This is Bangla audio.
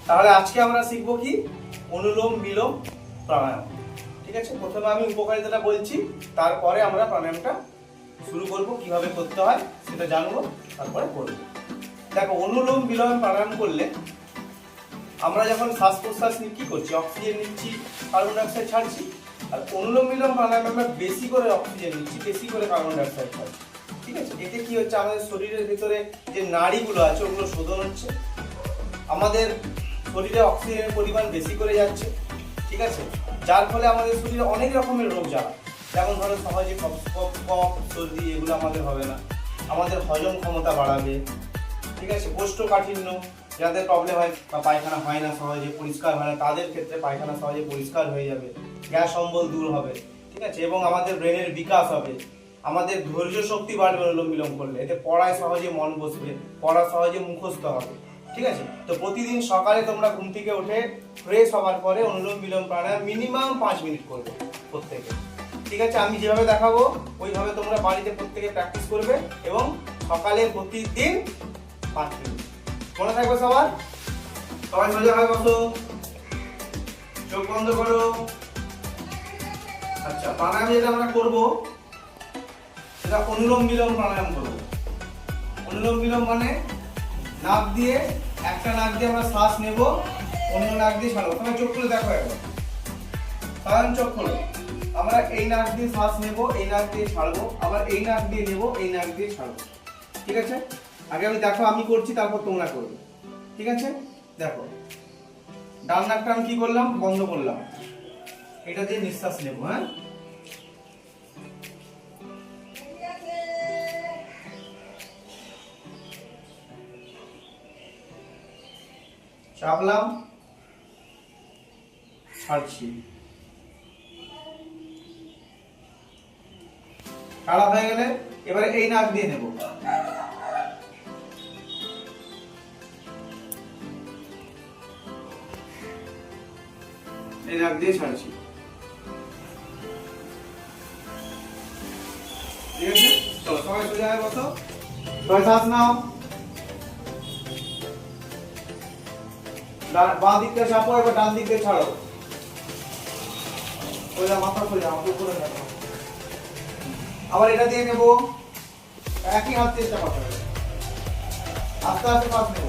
তাহলে আজকে আমরা শিখবো কি অনুলোম বিলোম প্রাণায়াম। ঠিক আছে, প্রথমে আমি উপকারিতাটা বলছি, তারপরে আমরা প্রাণায়ামটা শুরু করব, কিভাবে করতে হয় সেটা জানবো, তারপরে করবো। দেখো, অনুলোম বিলোম প্রাণায়াম করলে আমরা যখন শ্বাস প্রশ্বাস কি করছি, অক্সিজেন নিচ্ছি, কার্বন ডাইঅক্সাইড ছাড়ছি। আর অনুলোম বিলোম প্রাণায়ামে আমরা বেশি করে অক্সিজেন নিচ্ছি, বেশি করে কার্বন ডাইঅক্সাইড ছাড়ছি। ঠিক আছে, এতে কি হচ্ছে, আমাদের শরীরের ভিতরে যে নাড়িগুলো আছে ওগুলো শোধন হচ্ছে, আমাদের শরীরে অক্সিজেনের পরিমাণ বেশি করে যাচ্ছে। ঠিক আছে, যার ফলে আমাদের শরীরে অনেক রকমের রোগ জ্বালা, যেমন ধরো সহজে কফ সর্দি এগুলো আমাদের হবে না, আমাদের হজম ক্ষমতা বাড়াবে। ঠিক আছে, কোষ্ঠকাঠিন্য যাদের প্রবলেম হয় বা পায়খানা হয় না, সহজে পরিষ্কার হয় না, তাদের ক্ষেত্রে পায়খানা সহজে পরিষ্কার হয়ে যাবে, গ্যাস অম্বল দূর হবে। ঠিক আছে, এবং আমাদের ব্রেনের বিকাশ হবে, আমাদের ধৈর্য শক্তি বাড়বে অনুলোম বিলোম করলে, এতে পড়ায় সহজে মন বসবে, পড়া সহজে মুখস্থ হবে। ঠিক আছে, তো প্রতিদিন সকালে তোমরা ঘুম থেকে উঠে ফ্রেশ হওয়ার পরে অনুলোম বিলোম প্রাণায়াম মিনিমাম 5 মিনিট করবে প্রত্যেকে। ঠিক আছে, আমি যেভাবে দেখাবো ওইভাবে তোমরা বাড়িতে প্রত্যেকে প্র্যাকটিস করবে, এবং সকালে প্রতিদিন 5 মিনিট। মনে থাকবে সবার? সবাই সোজা হয়ে বসো, চোখ বন্ধ করো। আচ্ছা, প্রাণায়াম যেটা আমরা করবো সেটা অনুলোম বিলোম প্রাণায়াম করবো। অনুলোম বিলোম মানে নাক দিয়ে, একটা নাক দিয়ে আমরা শ্বাস নেব, অন্য নাক দিয়ে ছাড়বো। তোমার চোখ খুলে দেখো একবার, সাধারণ চোখ খোলো। আমরা এই নাক দিয়ে শ্বাস নেব, এই নাক দিয়ে ছাড়বো, আবার এই নাক দিয়ে নেব, এই নাক দিয়ে ছাড়বো। ঠিক আছে, আগে আমি দেখো আমি করছি, তারপর তোমরা করবে। ঠিক আছে, দেখো, ডান নাকটা আমি কি করলাম, বন্ধ করলাম, এটা দিয়ে নিঃশ্বাস নেব। হ্যাঁ, চাপলাম, ছাড়ছি, ছাড়া হয়ে গেলে এবারে এই নাক দিয়ে নেব, এই নাক দিয়ে ছাড়ছি। ঠিক আছে, চলো সবাই সোজা হয়ে বসো, সবাই শ্বাস নাও, বাঁ দিক দিয়ে চাপো, এবার ডান দিক দিয়ে ছাড়ো, সোজা মাথা সোজা, আমাকে উপরে রাখো। আবার এটা দিয়ে নেব, একই হাত চেষ্টা করতে হবে, আস্তে আস্তে শ্বাস নেব।